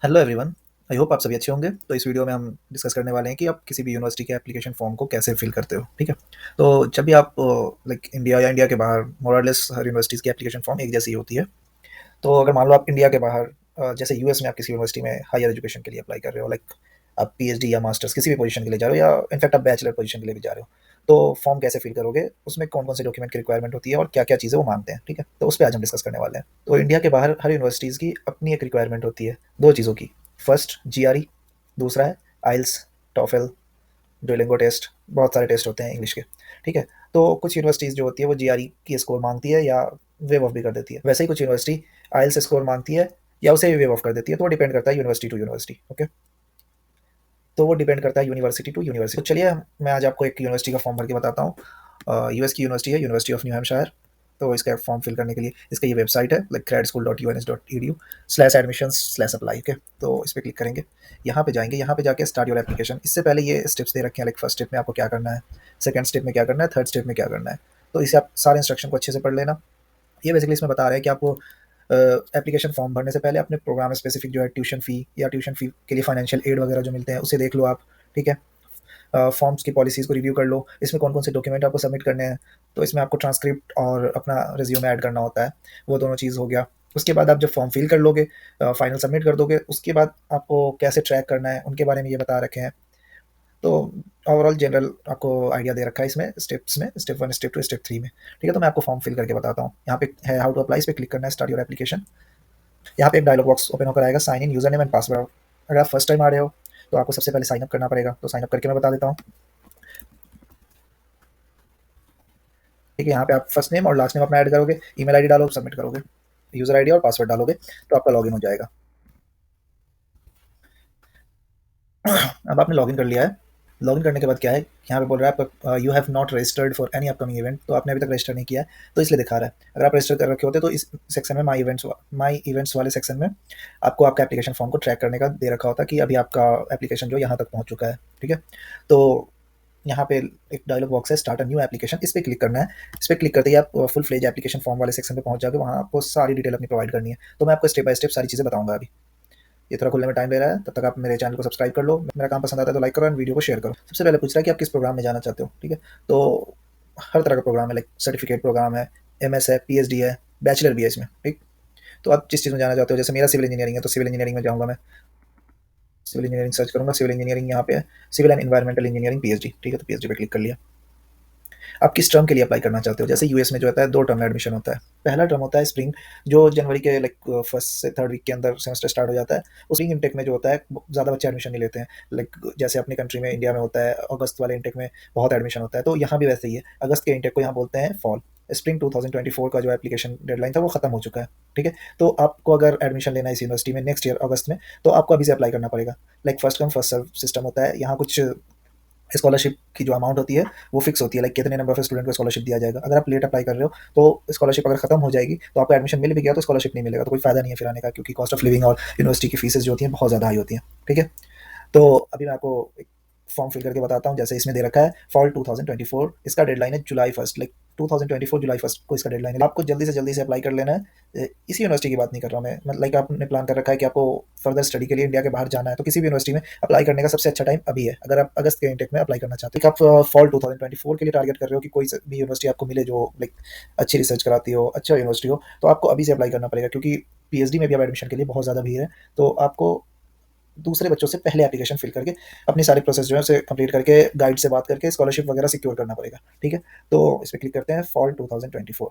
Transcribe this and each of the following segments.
Hello everyone. I hope आप सभी अच्छे होंगे। तो इस वीडियो में हम डिस्कस करने वाले हैं कि आप किसी भी यूनिवर्सिटी के एप्लीकेशन फॉर्म को कैसे फिल करते हो। ठीक है। तो जब भी आप लाइक इंडिया या इंडिया के बाहर मोर और लेस हर यूनिवर्सिटीज़ की एप्लीकेशन फॉर्म एक जैसी होती है। तो अगर मान लो आप इंडिया के बाहर जैसे यूएस में आप किसी यूनिवर्सिटी में हायर एजुकेशन के लिए अप्लाई कर रहे हो, लाइक आप पीएचडी या मास्टर्स किसी भी पोजीशन के लिए जा रहे हो, या इनफैक्ट आप बैचलर पोजीशन के लिए भी जा रहे हो, तो फॉर्म कैसे फिल करोगे, उसमें कौन कौन से डॉक्यूमेंट की रिक्वायरमेंट होती है और क्या क्या चीज़ें वो मांगते हैं। ठीक है। तो उस पर आज हम डिस्कस करने वाले हैं। तो इंडिया के बाहर हर यूनिवर्सिटीज़ की अपनी एक रिक्वायरमेंट होती है दो चीज़ों की। फर्स्ट जीआरई, दूसरा है आइल्स, टॉफेल, डुओलिंगो टेस्ट। बहुत सारे टेस्ट होते हैं इंग्लिश के। ठीक है। तो कुछ यूनिवर्सिटीज़ जो होती है वो जीआरई की स्कोर मांगती है या वेव ऑफ भी कर देती है। वैसे ही कुछ यूनिवर्सिटी आइल्स स्कोर मांगती है या उसे भी वेव ऑफ कर देती है। तो वो डिपेंड करता है यूनिवर्सिटी टू यूनिवर्सिटी। ओके। तो वो डिपेंड करता है यूनिवर्सिटी टू यूनिवर्सिटी। तो चलिए मैं आज आपको एक यूनिवर्सिटी का फॉर्म भर के बताता हूँ। यूएस की यूनिवर्सिटी है, यूनिवर्सिटी ऑफ न्यू हैम्पशायर। तो इसका फॉर्म फिल करने के लिए इसका ये वेबसाइट है, लाइक gradschool.uns.edu/admissions/apply। ओके। तो इस पर क्लिक करेंगे, यहाँ पे जाएंगे, यहाँ पे जाके स्टार्ट योर एप्लीकेशन। इससे पहले ये स्टेप्स दे रखे हैं, लाइक फर्स्ट स्टेप में आपको क्या करना है, सेकंड स्टेप में क्या करना है, थर्ड स्टेप में क्या करना है। तो इसे आप सारे इंस्ट्रक्शन को अच्छे से पढ़ लेना। ये बेसिकली इसमें बता रहे हैं कि आपको एप्लीकेशन फॉर्म भरने से पहले अपने प्रोग्राम स्पेसिफिक जो है ट्यूशन फ़ी या ट्यूशन फ़ी के लिए फाइनेंशियल एड वगैरह जो मिलते हैं उसे देख लो आप। ठीक है। फॉर्म्स की पॉलिसीज़ को रिव्यू कर लो, इसमें कौन कौन से डॉक्यूमेंट आपको सबमिट करने हैं। तो इसमें आपको ट्रांसक्रिप्ट और अपना रिज्यूमे ऐड करना होता है, वो दोनों चीज़ हो गया। उसके बाद आप जब फॉर्म फिल कर लोगे, फाइनल सबमिट कर दोगे, उसके बाद आपको कैसे ट्रैक करना है उनके बारे में ये बता रखे हैं। तो ओवरऑल जनरल आपको आइडिया दे रखा है इसमें स्टेप्स में, step one, step two, step three में। ठीक है। तो मैं आपको फॉर्म फिल करके बताता हूँ। यहाँ पे है हाउ टू अप्लाई, इस पर क्लिक करना है, स्टार्ट योर एप्लीकेशन। यहाँ पे एक डायलॉग बॉक्स ओपन होकर आएगा, sign in username and password. अगर आप फर्स्ट टाइम आ रहे हो तो आपको सबसे पहले साइन अप करना पड़ेगा। तो साइन अप करके मैं बता देता हूँ। ठीक है। यहाँ पे आप फर्स्ट नेम और लास्ट नेम अपना ऐड करोगे, ईमेल आईडी डालो, सबमिट करोगे, यूजर आईडी और पासवर्ड डालोगे, तो आपका लॉगिन हो जाएगा। अब आपने लॉगिन कर लिया है। लॉगिन करने के बाद क्या है, यहाँ पे बोल रहा है आप you have not registered for any upcoming event. तो आपने अभी तक रजिस्टर नहीं किया है, तो इसलिए दिखा रहा है। अगर आप रजिस्टर कर रखे होते तो इस सेक्शन में माई इवेंट्स वाले सेक्शन में आपको आपका एप्लीकेशन फॉर्म को ट्रैक करने का दे रखा होता कि अभी आपका एप्लीकेशन जो यहाँ तक पहुँच चुका है। ठीक है। तो यहाँ पे एक डायलॉग बॉक्स है, स्टार्ट अ न्यू एप्लीकेशन, इस पर क्लिक करना है। इस पर क्लिक करते ही आप फुल फ्लेज एप्लीकेशन फॉर्म वाले सेक्शन पे पहुंच जाओगे। वहाँ आपको सारी डिटेल अपनी प्रोवाइड करनी है। तो मैं आपको स्टेप बाय स्टेप सारी चीज़ें बताऊंगा अभी। ये थोड़ा खुलने में टाइम ले रहा है, तब तक आप मेरे चैनल को सब्सक्राइब कर लो। मेरा काम पसंद आता है तो लाइक करो एंड वीडियो को शेयर करो। सबसे पहले पूछ रहा है कि आप किस प्रोग्राम में जाना चाहते हो। ठीक है। तो हर तरह का प्रोग्राम है, लाइक सर्टिफिकेट प्रोग्राम है, एमएस है, पीएचडी है, बैचलर भी है इसमें। ठीक। तो आप जिस चीज़ में जाना चाहते हो, जैसे मेरा सिविल इंजीनियरिंग है तो सिविल इंजीनियरिंग में जाऊँगा मैं। सिविल इंजीनियरिंग सर्च करूँगा, सिविल इंजीनियरिंग यहाँ पे है, civil and environmental engineering PhD. ठीक है। तो पीएचडी पे क्लिक कर लिया। आप किस टर्म के लिए अप्लाई करना चाहते हो। जैसे यूएस में जो होता है दो टर्म में एडमिशन होता है। पहला टर्म होता है स्प्रिंग, जो जनवरी के लाइक फर्स्ट से थर्ड वीक के अंदर सेमेस्टर स्टार्ट हो जाता है। उस स्प्रिंग इनटेक में जो होता है ज़्यादा बच्चे एडमिशन नहीं लेते हैं, लाइक जैसे अपनी कंट्री में इंडिया में होता है अगस्त वाले इनटेक में बहुत एडमिशन होता है। तो यहाँ भी वैसे ही है, अगस्त के इनटेक को यहाँ बोलते हैं फॉल। स्प्रिंग 2024 का जो एप्लीकेशन डेडलाइन था वो खत्म हो चुका है। ठीक है। तो आपको अगर एडमिशन लेना है इस यूनिवर्सिटी में नेक्स्ट ईयर अगस्त में, तो आपको अभी से अप्लाई करना पड़ेगा। Like first come first serve system होता है यहाँ। कुछ स्कॉलरशिप की जो अमाउंट होती है वो फिक्स होती है, लाइक कितने नंबर ऑफ स्टूडेंट को स्कॉलरशिप दिया जाएगा। अगर आप लेट अप्लाई कर रहे हो तो स्कॉलरशिप अगर खत्म हो जाएगी तो आपको एडमिशन मिल भी गया तो स्कॉलरशिप नहीं मिलेगा, तो कोई फायदा नहीं है फिर आने का, क्योंकि कॉस्ट ऑफ लिविंग और यूनिवर्सिटी की फीसेज जो होती हैं बहुत ज़्यादा हाई होती हैं। ठीक है। तो अभी मैं आपको एक फॉर्म फिल करके बताता हूँ। जैसे इसमें दे रखा है फॉल 2024, इसका डेडलाइन है जुलाई फर्स्ट, लाइक 2024 जुलाई फर्स्ट को इसका डेडलाइन है। आपको जल्दी से अप्लाई कर लेना है। इसी यूनिवर्सिटी की बात नहीं कर रहा हूँ मैं, लाइक आपने प्लान कर रखा है कि आपको फर्दर स्टडी के लिए इंडिया के बाहर जाना है, तो किसी भी यूनिवर्सिटी में अप्लाई करने का सबसे अच्छा टाइम अभी है, अगर आप अगस्त के इंटेक में अप्लाई करना चाहते हो। आप फॉल 2024 के लिए टारगेट कर रहे हो कि कोई भी यूनिवर्सिटी आपको मिले जो लाइक अच्छी रिसर्च कराती हो, अच्छा यूनिवर्सिटी हो, तो आपको अभी से अप्लाई करना पड़ेगा, क्योंकि पीएचडी में भी अब एडमिशन के लिए बहुत ज़्यादा भीड़ है। तो आपको दूसरे बच्चों से पहले एप्लीकेशन फिल करके अपनी सारी प्रोसेस जो है उसे कंप्लीट करके गाइड से बात करके स्कॉलरशिप वगैरह सिक्योर करना पड़ेगा। ठीक है। तो इस पर क्लिक करते हैं, फॉल 2024।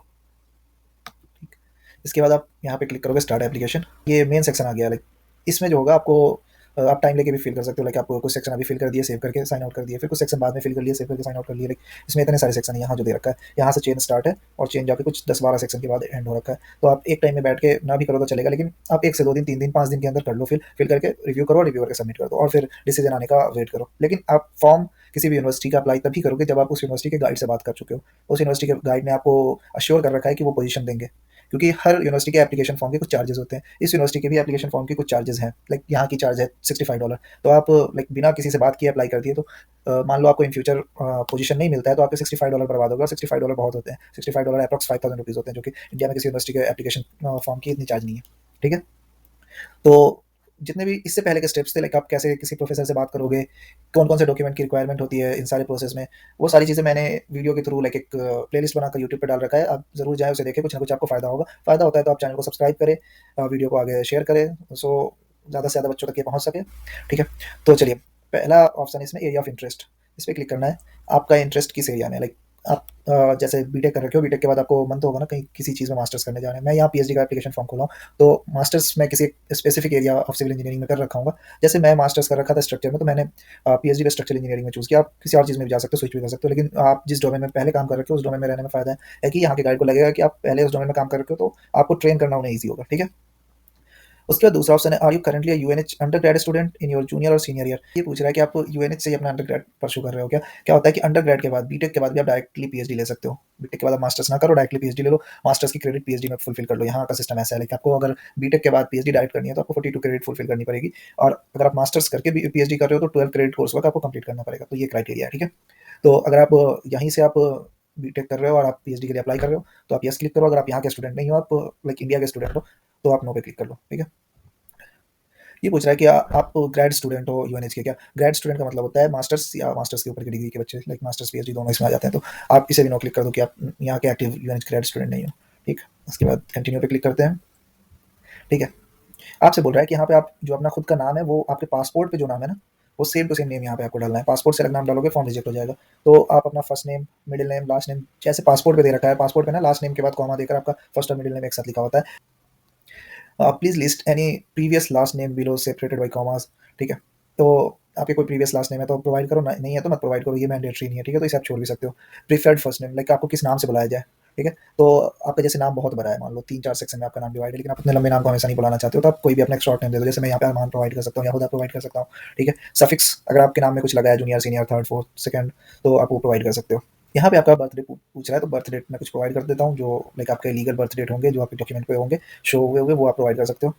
ठीक। इसके बाद आप यहाँ पे क्लिक करोगे स्टार्ट एप्लीकेशन। ये मेन सेक्शन आ गया, लाइक इसमें जो होगा आपको आप टाइम लेके भी फिल कर सकते हो। लाइक आपको कुछ सेक्शन अभी फिल कर दिए, सेव करके साइन आउट कर दिए, फिर कुछ सेक्शन बाद में फिल कर लिए, सेव करके साइन आउट कर लिए। लाइक इसमें इतने सारे सेक्शन है यहाँ जो दे रखा है। यहाँ से चेन स्टार्ट है और चेन जाके कुछ 10-12 सेक्शन के बाद एंड हो रखा है। तो आप एक टाइम में बैठ के ना भी करो तो चलेगा, लेकिन आप 1 से 2 दिन, 3 दिन, 5 दिन के अंदर कर लो, फिल करके रिव्यू करो, रिव्यू करके सबमिट कर दो और फिर डिसीजन आने का वेट करो। लेकिन आप फॉर्म किसी भी यूनिवर्सिटी का अप्लाई तभी करोगे जब आप उस यूनिवर्सिटी के गाइड से बात कर चुके हो। उस यूनिवर्सिटी के गाइड ने आपको अश्योर कर रखा है कि वो पोजीशन देंगे, क्योंकि हर यूनिवर्सिटी के एप्लीकेशन फॉर्म के कुछ चार्जेस होते हैं। इस यूनिवर्सिटी के भी एप्लीकेशन फॉर्म के कुछ चार्जेस हैं, लाइक यहाँ की चार्ज है $65। तो आप लाइक बिना किसी से बात किए अप्लाई कर दिए तो मान लो आपको इन फ्यूचर पोजीशन नहीं मिलता है तो आपके $65 बर्बाद होगा। $65 बहुत होते हैं, $65 अप्रॉक्स 5000 रुपीज़ होते हैं, जो कि इंडिया में किसी यूनिवर्सिटी के एप्लीकेशन फॉर्म की इतनी चार्ज नहीं है। ठीक है। तो जितने भी इससे पहले के स्टेप्स थे, लाइक आप कैसे किसी प्रोफेसर से बात करोगे, कौन-कौन से डॉक्यूमेंट की रिक्वायरमेंट होती है इन सारे प्रोसेस में, वो सारी चीज़ें मैंने वीडियो के थ्रू लाइक एक प्लेलिस्ट बनाकर यूट्यूब पे डाल रखा है। आप ज़रूर जाएँ, उसे देखें, कुछ ना कुछ आपको फ़ायदा होगा। फ़ायदा होता है तो आप चैनल को सब्सक्राइब करें, वीडियो को आगे शेयर करें, सो ज़्यादा से ज़्यादा बच्चों तक ये पहुँच सके, ठीक है? तो चलिए, पहला ऑप्शन है इसमें एरिया ऑफ इंटरेस्ट, इस पे क्लिक करना है। आपका इंटरेस्ट किस एरिया में है, लाइक आप जैसे बीटेक कर रखे हो, बीटेक के बाद आपको मन तो होगा ना कहीं किसी चीज़ में मास्टर्स करने जाना है। मैं यहाँ पीएचडी का एप्लीकेशन फॉर्म खोला हूँ, तो मास्टर्स मैं किसी specific area of civil engineering में कर रखा हूँगा। जैसे मैं मास्टर्स कर रखा था स्ट्रक्चर में, तो मैंने पीएचडी में स्ट्रक्चरल इंजीनियरिंग में चूज़ किया। आप किसी और चीज़ में भी जा सकते हो, स्विच भी कर सकते हो, लेकिन आप जिस डोमेन में पहले काम कर रखे हो, उस डोमेन में रहने में फ़ायदा है कि यहाँ के गाइड को लगेगा कि आप पहले उस डोमेन में काम कर रखे हो, तो आपको ट्रेन करना उन्हें ईज़ी होगा, ठीक है? उसके बाद दूसरा ऑप्शन है, are you currently a UNH undergrad student in your junior or senior year? ये पूछ रहा है कि आप यूएनएच से ही अपना अंडरग्रेड परस्यू कर रहे हो क्या? क्या होता है कि अंडरग्रेड के बाद, बीटेक के बाद भी आप डायरेक्टली पीएचडी ले सकते हो। बीटेक के बाद आप मास्टर्स ना करो, डायरेक्टली पीएचडी ले लो, मास्टर्स की क्रेडिट पीएचडी में फुलफिल कर लो। यहाँ का सिस्टम ऐसा है, लाइक आपको अगर बीटेक के बाद पीएचडी डायरेक्ट करनी है, तो आपको 42 क्रेडिट फुलफिल करनी पड़ेगी, और अगर आप मास्टर्स करके भी पीएचडी कर रहे हो, तो 12 क्रेडिट कोर्स वर्क आपको कंप्लीट करना पड़ेगा। तो ये क्राइटेरिया है, ठीक है? तो अगर आप यहीं से आप बीटेक कर रहे हो और आप पीएचडी के लिए अप्लाई कर रहे हो, तो आप येस क्लिक करो। अगर आप यहाँ के स्टूडेंट नहीं हो, आप लाइक इंडिया के स्टूडेंट हो, तो आप नो पे क्लिक कर लो, ठीक है? ये पूछ रहा है कि आप ग्रेड स्टूडेंट हो यूएनएच के क्या? ग्रेड स्टूडेंट का मतलब होता है मास्टर्स या मास्टर्स के ऊपर की डिग्री के बच्चे, लाइक मास्टर्स पीएचडी दोनों इसमें आ जाते हैं। तो आप इसे भी नो क्लिक कर दो कि आप यहाँ के एक्टिव यूएनएच ग्रेड स्टूडेंट नहीं हो, ठीक। उसके बाद कंटिन्यू पे क्लिक करते हैं, ठीक है। आपसे बोल रहा है कि यहाँ पे आप जो अपना खुद का नाम है, वो आपके पासपोर्ट पे जो नाम है ना, वो सेम टू सेम नेम यहाँ पे आपको डालना है। पासपोर्ट से अलग नाम डालोगे, फॉर्म रिजेक्ट हो जाएगा। तो आप अपना first name, middle name, last name, जैसे पासपोर्ट पे दे रखा है, पासपोर्ट पे ना लास्ट नेम के बाद कॉमा देकर आपका फर्स्ट और मिडिल नेम एक साथ लिखा होता है। Please list any previous last name below separated by commas, ठीक है। तो आपके कोई प्रीवियस लास्ट नेम है तो प्रोवाइड करो, नहीं है तो मत प्रोवाइड करो, ये मैंडेटरी नहीं है, ठीक है। तो इसे आप छोड़ भी सकते हो। प्रीफर्ड फर्स्ट नेम, लाइक आपको किस नाम से बुलाया जाए, ठीक है। तो आपका जैसे नाम बहुत बड़ा है, मान लो 3-4 सेक्शन में आपका नाम डिवाइड है, लेकिन आप इतने लंबे नाम को हमेशा नहीं बुलाना चाहते हो, तो आप कोई भी अपना एक शॉर्ट नेम दे दो। जैसे मैं यहाँ पे अरमान प्रोवाइड कर सकता हूँ या खुदा प्रोवाइड कर सकता हूँ, ठीक है। सफिक्स अगर आपके नाम में कुछ लगा है, junior, senior, third, fourth, second, तो आप वो प्रोवाइड कर सकते हो। यहाँ पे आपका बर्थ डेट पूछ रहा है, तो बर्थ डेट मैं कुछ प्रोवाइड कर देता हूँ, जो लाइक आपके लीगल बर्थ डेट होंगे, जो आपके डॉक्यूमेंट पे होंगे, शो हुए होंगे, वो आप प्रोवाइड कर सकते हो।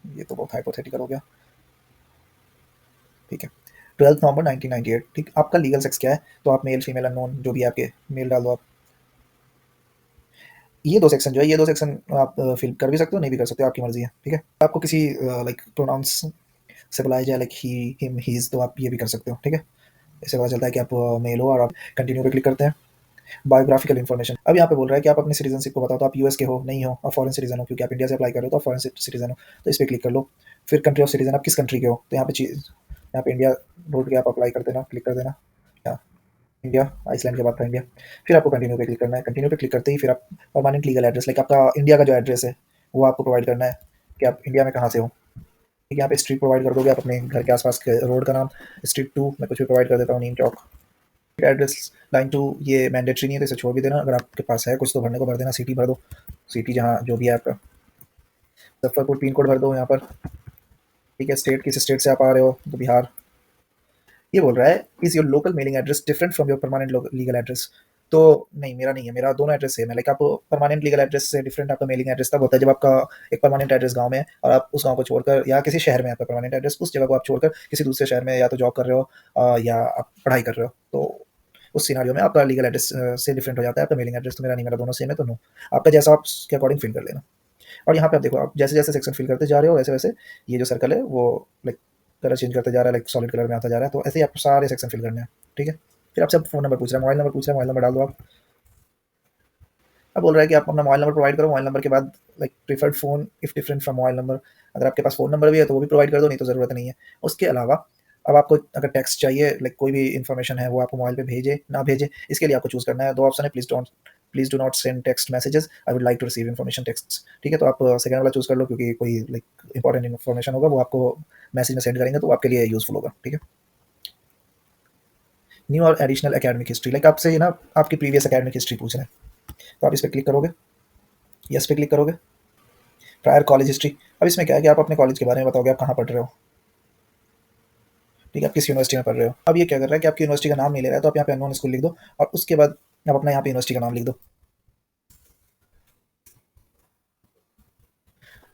ये तो बहुत हाइपोथेटिकल हो गया, ठीक है। 12 नवंबर 1998, ठीक। आपका लीगल सेक्स क्या है? तो आप मेल, फीमेल, अननोन, जो भी आपके, मेल डाल दो आप। ये दो सेक्शन जो है, ये दो सेक्शन आप फिल कर भी सकते हो, नहीं भी कर सकते हो, आपकी मर्जी है, ठीक है। आपको किसी लाइक प्रोनाउंस से बुलाया जाए, लाइक ही, हिम, हीज, तो आप ये भी कर सकते हो, ठीक है। इससे पता चलता है कि आप मेल हो। और आप कंटिन्यू पे क्लिक करते हैं। बायोग्राफिकल इन्फॉर्मेशन, अब यहाँ पे बोल रहा है कि आप अपनी सिटीजनशिप को बताओ, तो आप यूएस के हो, नहीं हो, आप फॉरेन सिटीजन हो, क्योंकि आप इंडिया से अप्लाई कर रहे हो, तो आप फॉरेन सिटीजन हो, तो इस पर क्लिक कर लो। फिर कंट्री ऑफ सिटीजन, आप किस कंट्री के हो, तो यहाँ पे चीज, यहाँ पे इंडिया ढूंढ के आप अप्लाई कर देना, क्लिक कर देना। या इंडिया, आइसलैंड के बाद था इंडिया। फिर आपको कंटिन्यू पे क्लिक करना है। कंटिन्यू पे क्लिक करते ही फिर आप परमानेंट लीगल एड्रेस, लाइक आपका इंडिया का जो एड्रेस है, वो आपको प्रोवाइड करना है कि आप इंडिया में कहाँ से हो, ठीक है। यहाँ पे स्ट्रीट प्रोवाइड कर दोगे, आप अपने घर के आसपास के रोड का नाम, स्ट्रीट 2 मैं कुछ भी प्रोवाइड कर देता हूँ, नीम चौक। एड्रेस लाइन 2 ये मैंडेटरी नहीं है, तो इसे छोड़ भी देना। अगर आपके पास है कुछ तो भरने को भर देना, सिटी भर दो, सिटी जहाँ जो भी है आपका। मुजफ्फरपुर पिन कोड भर दो यहाँ पर, ठीक है। स्टेट, किस स्टेट से आप आ रहे हो, तो बिहार। ये बोल रहा है, is your local mailing address different from your permanent legal address? तो नहीं, मेरा नहीं है, मेरा दोनों एड्रेस सेम है। लाइक आप परमानेंट लीगल एड्रेस से डिफरेंट आपका मेलिंग एड्रेस तब होता है जब आपका एक परमानेंट एड्रेस गांव में है, और आप उस गांव को छोड़कर, या किसी शहर में आपका परमानेंट एड्रेस, उस जगह को आप छोड़कर किसी दूसरे शहर में या तो जॉब कर रहे हो, या आप पढ़ाई कर रहे हो, तो उस सिनारियो में आपका लीगल एड्रेस से डिफरेंट हो जाता है आपका मेलिंग एड्रेस। तो मेरा नहीं, मेरा दोनों सेम है, तो नो। आपका जैसा आप के अकॉर्डिंग फिल कर लेना। और यहाँ पे आप देखो, आप जैसे जैसे सेक्शन फिल करते जा रहे हो, वैसे वैसे ये जो सर्कल है वो लाइक कलर चेंज करते जा रहा है, लाइक सॉलिड कलर में आता जा रहा है। तो ऐसे ही आपको सारे सेक्शन फिल करने हैं, ठीक है। फिर आपसे फ़ोन नंबर पूछ रहा है, मोबाइल नंबर पूछ रहा है, मोबाइल नंबर डाल दो आप। अब बोल रहा है कि आप अपना मोबाइल नंबर प्रोवाइड करो, मोबाइल नंबर के बाद like preferred phone if different from mobile number. अगर आपके पास फ़ोन नंबर भी है तो वो भी प्रोवाइड कर दो, नहीं तो ज़रूरत नहीं है। उसके अलावा अब आपको अगर टेक्स्ट चाहिए, लाइक कोई भी इन्फॉर्मेशन है वो आपको मोबाइल पे भेजे ना भेजे, इसके लिए आपको चूज़ करना है। दो ऑप्शन है, please do not send text messages, I would like to receive information text, ठीक है। तो आप सेकंड वाला चूज़ कर लो, क्योंकि कोई लाइक इंपॉर्टेंट इन्फॉर्मेशन होगा वो आपको मैसेज में सेंड करेंगे, तो वो आपके लिए यूज़फुल होगा, ठीक है। न्यू और एडिशनल एकेडमिक हिस्ट्री, लाइक आपसे ना आपकी प्रीवियस एकेडमिक हिस्ट्री पूछ रहे हैं, तो आप इस पर क्लिक करोगे, यस पे क्लिक करोगे। प्रायर कॉलेज हिस्ट्री, अब इसमें क्या है कि आप अपने कॉलेज के बारे में बताओगे, आप कहाँ पढ़ रहे हो, ठीक है, आप किस यूनिवर्सिटी में पढ़ रहे हो। अब ये क्या कर रहा है कि आपकी यूनिवर्सिटी का नाम नहीं ले रहा है, तो आप यहाँ पे अननोन स्कूल लिख दो, और उसके बाद आप अपना यहाँ पे यूनिवर्सिटी का नाम लिख दो,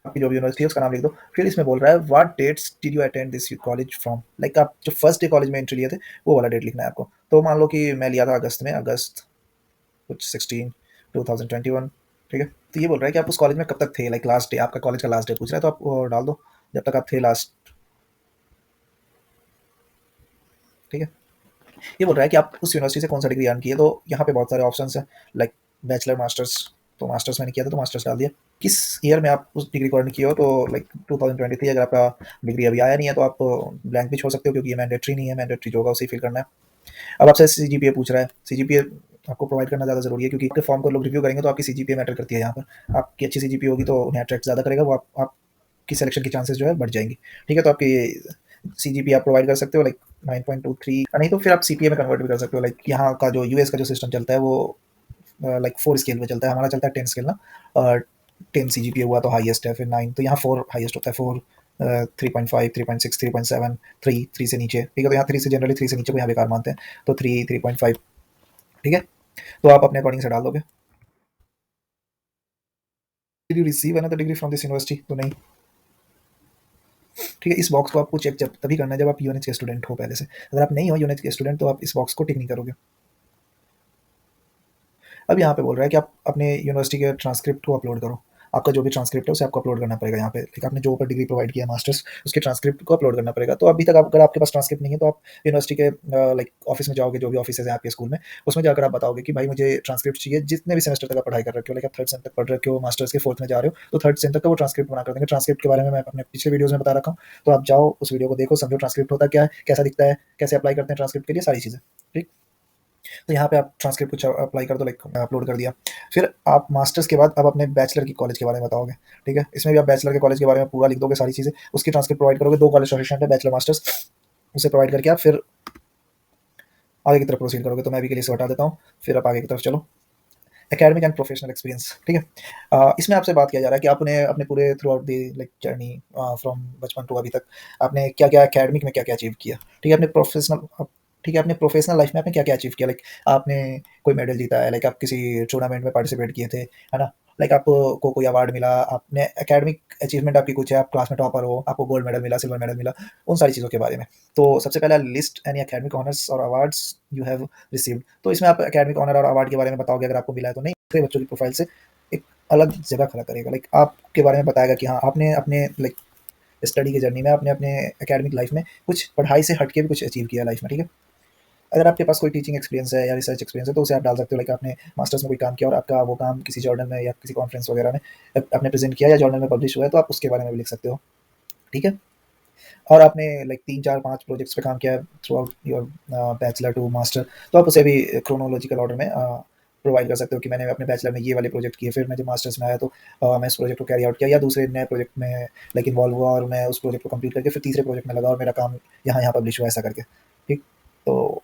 आपकी जो भी यूनिवर्सिटी है उसका नाम लिख दो। फिर इसमें बोल रहा है what dates did you attend this college from, like आप जो फर्स्ट डे कॉलेज में एंट्री लिए थे, वो वाला डेट लिखना है आपको। तो मान लो कि मैं लिया था अगस्त में, अगस्त कुछ 16 2021, ठीक है। तो ये बोल रहा है कि आप उस कॉलेज में कब तक थे, लाइक लास्ट डे, आपका कॉलेज का लास्ट डे पूछ रहा है, तो आप वो डाल दो जब तक आप थे लास्ट। ठीक है। ये बोल रहा है कि आप उस यूनिवर्सिटी से कौन सा डिग्री अर्न किए, तो यहाँ पे बहुत सारे ऑप्शंस हैं, लाइक बैचलर, मास्टर्स। तो मास्टर्स मैंने किया था तो मास्टर्स डाल दिया। किस ईयर में आप उस डिग्री को अर्न किए हो, तो लाइक 2023। अगर आपका डिग्री अभी आया नहीं है तो आप ब्लैंक भी छोड़ सकते हो, क्योंकि ये मैंडेटरी नहीं है, मैंडेटरी जो होगा उसे फिल करना है। अब आपसे सीजीपीए पूछ रहा है। सीजीपीए आपको प्रोवाइड करना ज़्यादा ज़रूरी है, क्योंकि आपके फॉर्म को लोग रिव्यू करेंगे तो आपकी सीजीपीए मैटर करती है यहाँ पर। आपकी अच्छी सीजीपीए होगी तो उन्हें अट्रैक्ट ज़्यादा करेगा, वो आपकी सिलेक्शन की चांसेस जो है बढ़ जाएंगी। ठीक है, तो आपकी सीजीपीए आप प्रोवाइड कर सकते हो, लाइक 9.23, नहीं तो फिर आप सीपीए में कन्वर्ट भी कर सकते हो। लाइक यहाँ का जो यूएस का जो सिस्टम चलता है वो लाइक 4 स्केल में चलता है, हमारा चलता है 10 स्केल ना। 10 सीजीपीए हुआ तो हाईएस्ट है, फिर 9, तो यहाँ 4 हाईएस्ट होता है। 4, 3.5, 3.6, 3.7, 3 से नीचे। ठीक है, तो यहाँ 3 से जनरली 3 से नीचे को यहाँ बेकार मानते हैं, तो 3, 3.5। ठीक है, तो आप अपने अकॉर्डिंग से डाल दोगे। Did you receive another degree from this university, तो नहीं। ठीक है, इस बॉक्स को आपको चेक जब तभी करना है जब आप यूनिट के स्टूडेंट हो पहले से। अगर आप नहीं हो यूनिट के स्टूडेंट तो आप इस बॉक्स को टिक नहीं करोगे। अब यहाँ पे बोल रहा है कि आप अपने यूनिवर्सिटी के ट्रांसक्रिप्ट को अपलोड करो। आपका जो भी ट्रांसक्रिप्ट है उसे आपको अपलोड करना पड़ेगा यहाँ पे, लाइक आपने जो ऊपर डिग्री प्रोवाइड किया है मास्टर्स, उसके ट्रांसक्रिप्ट को अपलोड करना पड़ेगा। तो अभी तक अगर आपके पास ट्रांसक्रिप्ट नहीं है तो आप यूनिवर्सिटी के लाइक ऑफिस में जाओगे, जो भी ऑफिस है आपके स्कूल में, उसमें जाकर आप बताओगे कि भाई मुझे ट्रांसक्रिप्ट चाहिए, जितने भी सेमेस्टर तक आप पढ़ाई कर रखे हो, लाइक आप 3rd सेम तक पढ़ रखे हो, मास्टर्स के 4th में जा रहे हो, तो 3rd सेम तक का वो ट्रांसक्रिप्ट बना कर देंगे। ट्रांसक्रिप्ट के बारे में मैं अपने पिछले वीडियोज में बता रखा हूँ, तो आप जाओ उस वीडियो को देखो, समझो ट्रांसक्रिप्ट होता क्या है, कैसा दिखता है, कैसे अप्लाई करते हैं ट्रांसक्रिप्ट के लिए, सारी चीज़ें। ठीक, तो यहाँ पे आप ट्रांसक्रिप्ट कुछ अप्लाई कर दो, लाइक अपलोड कर दिया। फिर आप मास्टर्स के बाद अब अपने बैचलर की कॉलेज के बारे में बताओगे। ठीक है, इसमें भी आप बैचलर के कॉलेज के बारे में पूरा लिख दोगे, सारी चीज़ें, उसकी ट्रांसक्रिप्ट प्रोवाइड करोगे। 2 कॉलेज सफिशिएंट है, बैचलर मास्टर्स, उसे प्रोवाइड करके आप फिर आगे की तरफ प्रोसीड करोगे। तो मैं अभी के लिए इसे हटा देता हूँ, फिर आप आगे की तरफ चलो। Academic and professional experience. ठीक है, इसमें आपसे बात किया जा रहा है कि आपने अपने पूरे through out the like journey, from बचपन टू अभी तक आपने क्या क्या एकेडमिक में क्या क्या अचीव किया। ठीक है, अपने प्रोफेशनल, ठीक है, अपने प्रोफेशनल लाइफ में आपने क्या क्या अचीव किया, लाइक आपने कोई मेडल जीता है, लाइक आप किसी टूर्नामेंट में पार्टिसिपेट किए थे, है ना, लाइक आपको कोई अवार्ड मिला, आपने एकेडमिक अचीवमेंट आपकी कुछ है, आप क्लास में टॉपर हो, आपको गोल्ड मेडल मिला, सिल्वर मेडल मिला, उन सारी चीज़ों के बारे में। तो सबसे पहला लिस्ट एनी एकेडमिक ऑनर्स और अवार्ड्स यू हैव रिसीव्ड। तो इसमें आप एकेडमिक ऑनर और अवार्ड के बारे में बताओगे, अगर आपको मिला है तो। नहीं, दूसरे बच्चों की प्रोफाइल से एक अलग जगह खड़ा करेगा, लाइक आपके बारे में बताएगा कि हाँ आपने अपने लाइक स्टडी की जर्नी में, आपने अपने एकेडमिक लाइफ में कुछ पढ़ाई से हट के भी कुछ अचीव किया लाइफ में। ठीक है, अगर आपके पास कोई टीचिंग एक्सपीरियंस है या रिसर्च एक्सपीरियंस है तो उसे आप डाल सकते हो, लाइक आपने मास्टर्स में कोई काम किया और आपका वो काम किसी जर्नल में या किसी कॉन्फ्रेंस वगैरह में आपने प्रेजेंट किया या जर्नल में पब्लिश हुआ है, तो आप उसके बारे में भी लिख सकते हो। ठीक है, और आपने लाइक 3, 4, 5 प्रोजेक्ट्स पे काम किया है throughout your bachelor to master, तो आप उसे भी क्रोनोलॉजिकल ऑर्डर में प्रोवाइड कर सकते हो कि मैंने अपने बैचलर में ये वाले प्रोजेक्ट किए, फिर मैं जब मास्टर्स में आया तो मैं इस प्रोजेक्ट को कैरी आउट किया, या दूसरे नए प्रोजेक्ट में लाइक इन्वॉल्व हुआ और मैं उस प्रोजेक्ट को कंप्लीट करके फिर तीसरे प्रोजेक्ट में लगा और मेरा काम यहाँ यहाँ पब्लिश हुआ, ऐसा करके। ठीक, तो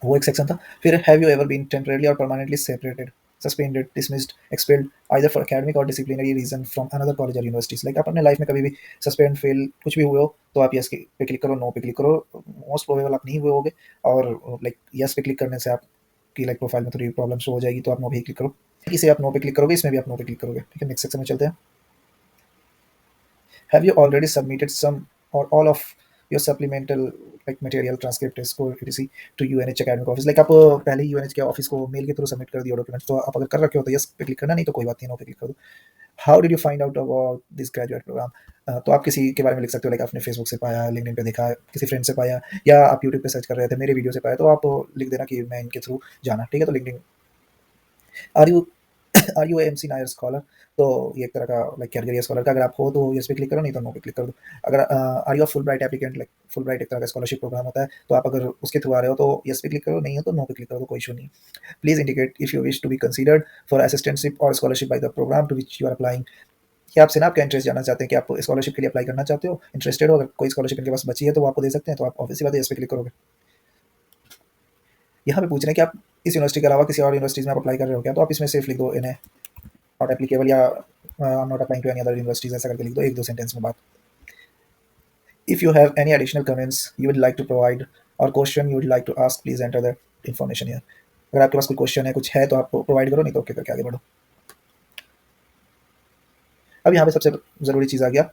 वो एक सेक्शन था। फिर have you ever been temporary or permanently separated, suspended, dismissed, expelled either for academic or disciplinary reason from another college or universities. Like आप अपने लाइफ में कभी भी सस्पेंड, फेल कुछ भी हुए हो तो आप यस पे क्लिक करो, नो पे क्लिक करो। मोस्ट प्रोबेबल आप नहीं हुए होगे, और लाइक यस पे क्लिक करने से आपकी लाइक प्रोफाइल में थोड़ी प्रॉब्लम शो हो जाएगी, तो आप नो पे क्लिक करो। इसे आप नो पे क्लिक करोगे, इसमें भी आप नो पे क्लिक करोगे। ठीक है, नेक्स्ट सेक्शन में चलते हैं। Have you already submitted some or all of your supplemental like material, transcript, score, etc. to UNH academic office? Like आप पहले ही UNH के ऑफिस को मेल के थ्रू सबमिट कर दिया डॉक्यूमेंट्स, तो आप अगर कर रखे हो तो यस पे क्लिक करना, नहीं तो कोई बात नहीं, नो पे क्लिक कर दो। How did you find out about this graduate programme? तो आप किसी के बारे में लिख सकते हो, लाइक आपने फेसबुक से पाया, लिंक्डइन पे देखा, किसी फ्रेंड से पाया, या आप यूट्यूब पे सर्च कर रहे थे, मेरे वीडियो से पाया, तो आप लिख देना कि मैं इनके थ्रू जाना। ठीक है, तो LinkedIn. Are you are you McNair scholar? तो ये एक तरह का लाइक कैटेगरी स्कॉलर का, अगर आप हो तो यस पे क्लिक करो, नहीं तो नो पे क्लिक कर दो। अगर are you Fulbright applicant? Like Fulbright एक तरह का स्कॉलरशिप प्रोग्राम होता है, तो आप अगर उसके थ्रू आ रहे हो तो यस पे क्लिक करो, नहीं हो तो नो पे क्लिक करो, तो कोई इशू नहीं। Please indicate if you wish to be considered for assistantship or scholarship by the program to which you are applying. कि आपसे ना आपका इंटरेस्ट जानना चाहते हैं कि आप स्कॉलरशिप के लिए अप्लाई करना चाहते हो, इंटरेस्टेड हो, अगर कोई स्कॉलरशिप इनके पास बची है तो वो आपको दे सकते हैं, तो आप ऑब्वियसली बात है यस पे क्लिक करोगे। यहाँ पे पूछ रहे हैं कि आप इस यूनिवर्सिटी के अलावा किसी और यूनिवर्सिटीज में आप अप्लाई कर रहे हो क्या, तो आप इसमें सिर्फ लिख दो इन्हें नॉट एप्लीकेबल, या I am not applying to any other universities, ऐसा करके लिख दो, 1-2 सेंटेंस में बात। If you have any additional comments you would like to provide or question you would like to ask, please enter that information here. अगर आपके पास कोई question है, कुछ है, तो आप प्रोवाइड करो, नहीं तो ओके करके आगे बढ़ो। अब यहाँ पे सबसे ज़रूरी चीज़ आ गया,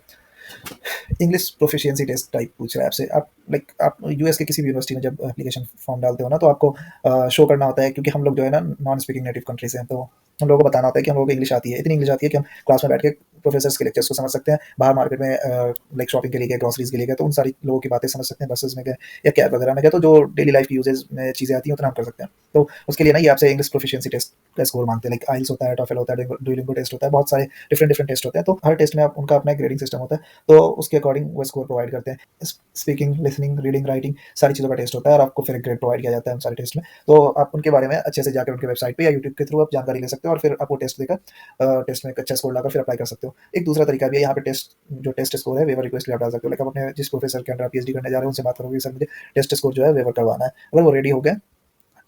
इंग्लिश प्रोफिशिएंसी टेस्ट टाइप पूछ रहा है आपसे। आप लाइक आप यूएस के किसी भी यूनिवर्सिटी में जब एप्लीकेशन फॉर्म डालते हो ना, तो आपको शो करना होता है, क्योंकि हम लोग जो है ना नॉन स्पीकिंग नेटिव कंट्री से हैं, तो हम लोगों को बताना होता है कि हम लोगों को इंग्लिश आती है, इतनी इंग्लिश आती है कि हम क्लास में बैठ के प्रोफेसर्स के लेक्चर्स को समझ सकते हैं, बाहर मार्केट में लाइक शॉपिंग के लिए गए, ग्रोसरीज के लिए गए, तो उन सारी लोगों की बातें समझ सकते हैं, बसेस में गए या कैब वगैरह में गए, तो जो डेली लाइफ की यूजेज में चीज़ें आती हैं उतना हम कर सकते हैं। तो उसके लिए ना ये आपसे इंग्लिश प्रोफिशिएंसी टेस्ट का स्कोर मांगते हैं, लाइक आइल्स होता है, टॉफल होता है, डुओलिंगो टेस्ट होता है, बहुत सारे डिफरेंट डिफरेंट टेस्ट होते हैं, तो हर टेस्ट में आप उनका अपना एक ग्रेडिंग सिस्टम होता है, तो उसके अकॉर्डिंग वो स्कोर प्रोवाइड करते हैं। स्पीकिंग, लिसनिंग, रीडिंग, राइटिंग सारी चीज़ों का टेस्ट होता है, और आपको फिर एक ग्रेड प्रोवाइड किया जाता है उन सारे टेस्ट में। तो आप उनके बारे में अच्छे से जाकर उनके वेबसाइट पे या यूट्यूब के थ्रू आप जानकारी ले सकते हो, और फिर आप वो टेस्ट देकर टेस्ट में एक अच्छा स्कोर लाकर फिर अप्लाई कर सकते हो। एक दूसरा तरीका भी है, यहाँ पे टेस्ट जो टेस्ट स्कोर है वेवर रिक्वेस्ट आप डाल सकते हो, लाइक आप अपने जिस प्रोफेसर के अंडर आप पीएचडी करने जा रहे हो उनसे बात करोगे, सर मुझे टेस्ट स्कोर जो है वेवर करवाना है। अगर वो रेडी हो गए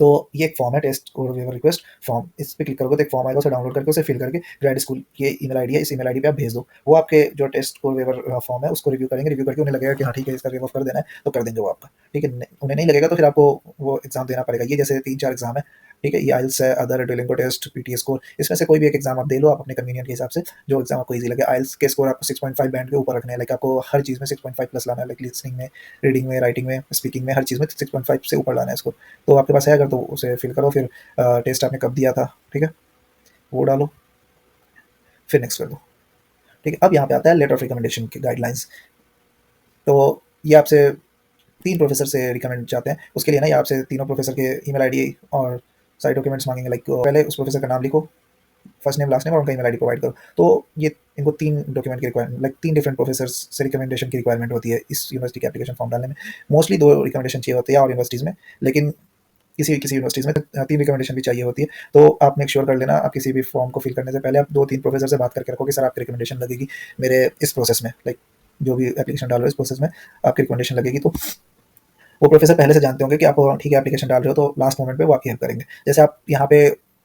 तो ये एक फॉर्म है, test score waiver request form, इस पे क्लिक करोगे तो एक फॉर्म आएगा, उसे डाउनलोड करके उसे फिल करके ग्रेड स्कूल की ईमेल आईडी है, इस ईमेल आईडी पे आप भेज दो। वो आपके जो टेस्ट स्कोर वेवर फॉर्म है उसको रिव्यू करेंगे, रिव्यू करके उन्हें लगेगा कि हाँ ठीक है इसका वेव ऑफ कर देना है, तो कर देंगे वो आपका। ठीक है, उन्हें नहीं लगेगा तो फिर आपको वो एग्जाम देना पड़ेगा। ये जैसे 3-4 एग्जाम है, ठीक है, ये आइल्स है, other Duolingo test, PTE score, इसमें से कोई भी एक एग्जाम आप दे लो, आप अपने कन्वीनियंट के हिसाब से, जो एग्जाम आपको ईजी लगे। आइल्स के स्कोर आपको 6.5 बैंड के ऊपर रखने हैं, लाइक आपको हर चीज़ में 6.5 प्लस लाना है, लाइक लिसनिंग में, रीडिंग में, राइटिंग में, स्पीकिंग में, हर चीज़ में 6.5 से ऊपर लाना है स्कोर। तो आपके पास है अगर, तो उसे फिल करो, फिर टेस्ट आपने कब दिया था, ठीक है, वो डालो, फिर नेक्स्ट कर दो। ठीक है, अब यहाँ पे आता है लेटर ऑफ रिकमेंडेशन की गाइडलाइंस। तो ये आपसे 3 प्रोफेसर से रिकमेंड चाहते हैं, उसके लिए ना ये आपसे तीनों प्रोफेसर के ईमेल आईडी और सारे डॉक्यूमेंट्स मांगेंगे, लाइक पहले उस प्रोफेसर का नाम लिखो, फर्स्ट नेम, लास्ट नेम, और उनका ईमेल आईडी प्रोवाइड करो। तो ये इनको 3 डॉक्यूमेंट की रिक्वायरमेंट, लाइक 3 डिफरेंट प्रोफेसर्स से रिकमेंडेशन की रिक्वायरमेंट होती है इस यूनिवर्सिटी के एप्लीकेशन फॉर्म डालने में। मोस्टली 2 रिकमेंडेशन चाहिए होती है और यूनिवर्सिटीज़ में, लेकिन किसी किसी यूनिवर्सिटीज़ में 3 रिकमेंडेशन भी चाहिए होती है। तो आप मेक श्योर कर लेना, आप किसी भी फॉर्म को फिल करने से पहले आप 2-3 प्रोफेसर से बात करके रखो कि सर आपकी रिकमेंडेशन लगेगी मेरे इस प्रोसेस में, लाइक जो भी एप्लीकेशन डाल रहे हो इस प्रोसेस में आपकी रिकमेंडेशन लगेगी। तो वो प्रोफेसर पहले से जानते होंगे कि आप ठीक है एप्लीकेशन डाल रहे हो, तो लास्ट मोमेंट पे वो आपकी हेल्प करेंगे। जैसे आप यहाँ पे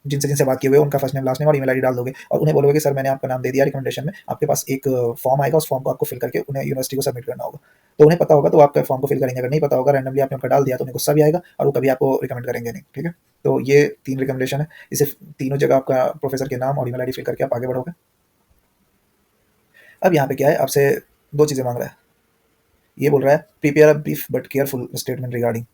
जिनसे जिनसे बात किए हुए उनका फर्स्ट नेम, लास्ट नेम और ईमेल आईडी डाल दोगे, और उन्हें बोलोगे कि सर मैंने आपका नाम दे दिया रिकमेंडेशन में, आपके पास एक फॉर्म आएगा, उस फॉर्म को आपको फिल करके उन्हें यूनिवर्सिटी को सबमिट करना होगा। तो उन्हें पता होगा तो वो आपका फॉर्म को फिल करेंगे, अगर नहीं पता होगा रैंडमली आपने उनका डाल दिया तो उन्हें गुस्सा भी आएगा और वो कभी आपको रिकमेंड करेंगे नहीं। ठीक है, तो ये 3 रिकमेंडेशन है, इसे तीनों जगह आपका प्रोफेसर के नाम और ईमेल आईडी फिल करके आप आगे बढ़ोगे। अब यहाँ पे क्या है, आपसे 2 चीज़ें मांग रहा है। ये बोल रहा है prepare a brief but careful statement regarding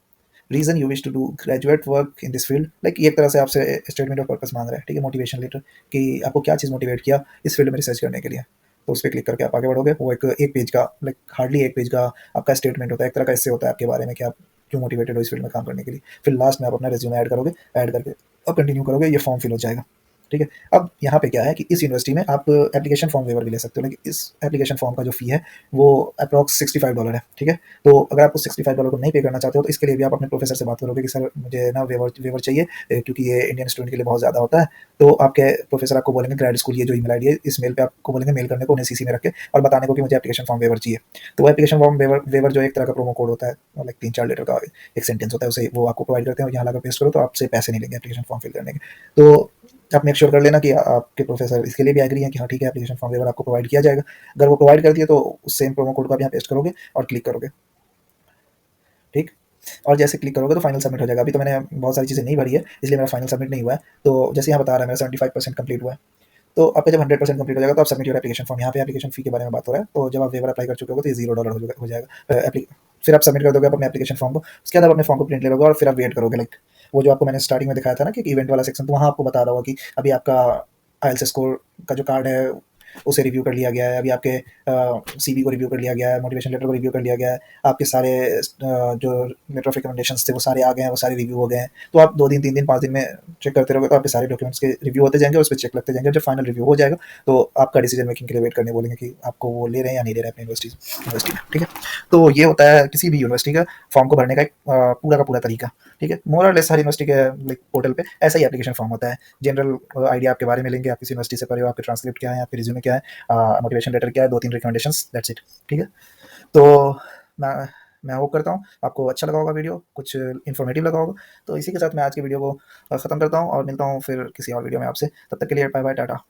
reason you wish to do graduate work in this field, like ये एक तरह से आपसे स्टेटमेंट ऑफ पर्पस मांग रहा है, ठीक है, मोटिवेशन लेटर, कि आपको क्या चीज़ मोटिवेट किया इस फील्ड में रिसर्च करने के लिए। तो उस पर क्लिक करके आप आगे बढ़ोगे। वो एक पेज का, लाइक हार्डली एक पेज का आपका स्टेटमेंट होता है, एक तरह का इससे होता है आपके बारे में कि आप क्यों मोटिवेटेड हो इस फील्ड में काम करने के लिए। फिर लास्ट में आप अपना रिज्यूमे ऐड करोगे, ऐड करके अब कंटिन्यू करोगे, ये फॉर्म फिल हो जाएगा। ठीक है, अब यहाँ पे क्या है कि इस यूनिवर्सिटी में आप एप्लीकेशन फॉर्म वेवर भी ले सकते हो, लेकिन इस एप्लीकेशन फॉर्म का जो फी है वो अप्रॉक्स $65 है। ठीक है, तो अगर आप उस $65 को नहीं पे करना चाहते हो तो इसके लिए भी आप अपने प्रोफेसर से बात करोगे कि सर मुझे ना वेवर वेवर चाहिए, क्योंकि ये इंडियन स्टूडेंट के लिए बहुत ज़्यादा होता है। तो आपके प्रोफेसर आपको बोलेंगे ग्रेड स्कूल, ये जो ईमेल आईडी है इस मेल पे आपको बोलेंगे मेल करने को, उन्हें सीसी में रख के, और बताने को कि मुझे एप्लीकेशन फॉर्म वेवर चाहिए। तो वो एप्लीकेशन फॉर्म वेवर वेवर जो एक तरह का प्रोमो कोड होता है, लाइक 3-4 लेटर का एक सेंटेंस होता है, उसे वो आपको प्रोवाइड करते हैं, और यहाँ लाकर पेस्ट करो तो आपसे पैसे नहीं लेंगे एप्लीकेशन फॉर्म फिल करने के। तो आप मेक श्योर कर लेना कि आपके प्रोफेसर इसके लिए भी एग्री हैं कि हाँ ठीक है एप्लीकेशन फॉर्म वेवर आपको प्रोवाइड किया जाएगा। अगर वो प्रोवाइड करती है तो उस सेम प्रोमो कोड को आप यहाँ पेस्ट करोगे और क्लिक करोगे। ठीक, और जैसे क्लिक करोगे तो फाइनल सबमिट हो जाएगा। अभी तो मैंने बहुत सारी चीज़ें नहीं भरी है इसलिए मेरा फाइनल सबमिट नहीं हुआ है। तो जैसे यहाँ बता रहा है मेरा 75% कंप्लीट हुआ है। तो आपका जब 100% कंप्लीट हो जाएगा तो आप सबमिट योर एप्लीकेशन फॉर्म, यहाँ पे एप्लीकेशन फी के बारे में बात हो रहा है। तो जब आप वेवर अप्लाई कर चुके हो तो ये $0 हो जाएगा। फिर आप सबमिट कर दोगे अपने एप्लीकेशन फॉर्म को, उसके बाद आप अपने फॉर्म को प्रिंट ले लोगे और फिर आप वेट करोगे, लाइक वो जो आपको मैंने स्टार्टिंग में दिखाया था ना कि इवेंट वाला सेक्शन, तो वहाँ आपको बता रहा होगा कि अभी आपका आईएलटीएस स्कोर का जो कार्ड है उसे रिव्यू कर लिया गया है, अभी आपके सीवी को रिव्यू कर लिया गया है, मोटिवेशन लेटर को रिव्यू कर लिया गया है, आपके सारे जो लेटर ऑफ रिकमेंडेशंस थे वो सारे आ गए हैं, वो सारे रिव्यू हो गए हैं। तो आप 2 दिन 3 दिन 5 दिन में चेक करते रहोगे तो आपके सारे डॉक्यूमेंट्स के रिव्यू होते जाएंगे, उस पर चेक लगते जाएंगे। जब फाइनल रिव्यू हो जाएगा तो आपका डिसीजन मेकिंग के लिए वेट करने बोलेंगे कि आपको वो ले रहे हैं या नहीं ले रहे हैं अपनी यूनिवर्सिटी में। ठीक है, तो ये होता है किसी भी यूनिवर्सिटी का फॉर्म को भरने का एक पूरा का पूरा तरीका। ठीक है, मोर और लेस हर यूनिवर्सिटी के लाइक पोर्टल पे ऐसा ही एप्लीकेशन फॉर्म होता है। जनरल आइडिया आपके बारे में लेंगे, आप किस यूनिवर्सिटी से पढ़े हो, आपके ट्रांसक्रिप्ट क्या है, आपके रिज्यूमे क्या है, मोटिवेशन लेटर क्या है, 2-3 रिकमेंडेशंस, दैट्स इट। ठीक है, तो मैं मैं होप करता हूँ आपको अच्छा लगा होगा वीडियो, कुछ इन्फॉर्मेटिव लगा होगा। तो इसी के साथ मैं आज की वीडियो को ख़त्म करता हूँ और मिलता हूँ फिर किसी और वीडियो में आपसे। तब तक के लिए बाय बाय, टाटा।